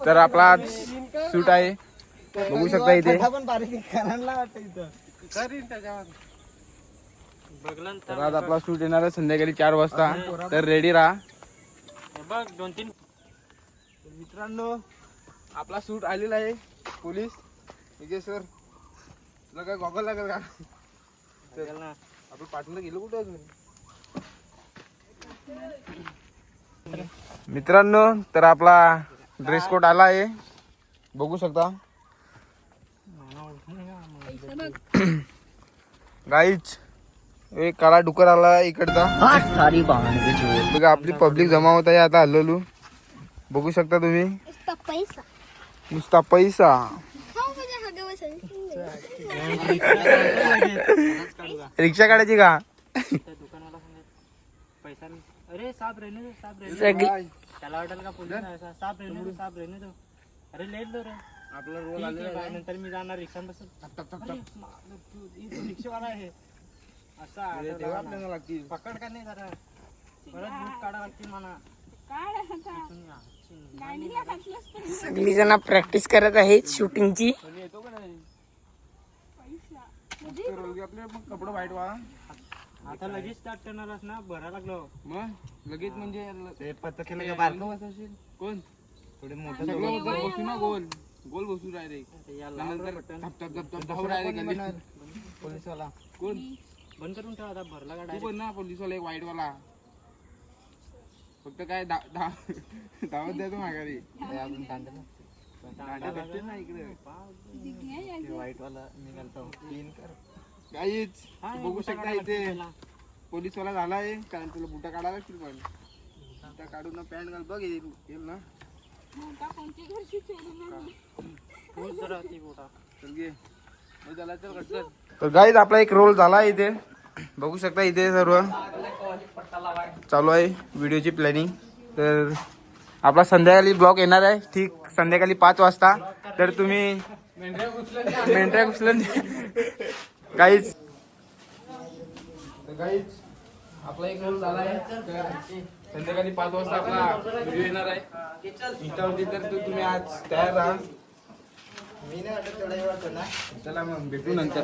तर आपला आज शूट आहे, बघू शकता इथे. तर आज आपला शूट येणार आहे संध्याकाळी 4 वाजता, तर रेडी राहा. बघ 2-3 मित्रांनो आपला शूट आलेला आहे. पोलीस सर तुला काय गॉगल लागेल का? आपण पाठवलं गेलो कुठे अजून. मित्रांनो तर आपला ड्रेस कोड आला आहे, बघू शकता. गाईच एक काळा डुकर आला इकडचा. बघा आपली पब्लिक जमा होत आहे आता. हल्लू बघू शकता तुम्ही, नुसता पैसा. रिक्षा काढायची का? दुकानवाला पैसा नाही. अरे साहब रहने दो, साहब रहने दो. त्याला वाटेल का पोलीस आहे असा. साहब रहने दो, साहब रहने दो. अरे लेट दो रे. आपला रोल आलेला नंतर मी जाणार रिक्षा बस. रिक्षावाला आहे असा आपल्याला लागतील. पकड का नाही जरा परत बुक काढा लागतील मला. सगळी जण प्रॅक्टिस करत आहेत शूटिंगची. येतो का नाही आपले मग कपडे वाईट वा. आता लगेच स्टार्ट करणारच ना, भरा लागलो मग लगेच म्हणजे पत्ता केलं का बारकं बसवशील कोण थोडे मोठं सगळं बसू ना, गोल गोल बसू डायरेक्ट. पोलीसवाला कोण बंद करून ठेवा आता. भरला का तू पण ना पोलीसवाला एक वाईट वाला. फक्त काय धावत द्या तो माघारी. आपण दांड्या भेटते ना इकडे. वाईट वाला निघालतो क्लीन कर. काहीच बघू शकता इथे पोलीसवाला झालाय. कारण तुला बुटा काढायला लागतील, पण बुटा काढून ना पॅन्ट घाल. बघ येईल ना. तर गाईज आपला एक रोल झाला इथे, बघू शकता इथे सर्व चालू आहे व्हिडिओची प्लॅनिंग. तर आपला संध्याकाळी ब्लॉग येणार आहे, ठीक संध्याकाळी 5 वाजता. तर तुम्ही मेंढ्या उचलून गाईज आपला एक रोल झाला आहे. संध्याकाळी 5 वाजता आपला व्हिडिओ येणार आहे इंस्टावरती. तर तुम्ही आज तयार राहा. चला मग भेटू नंतर.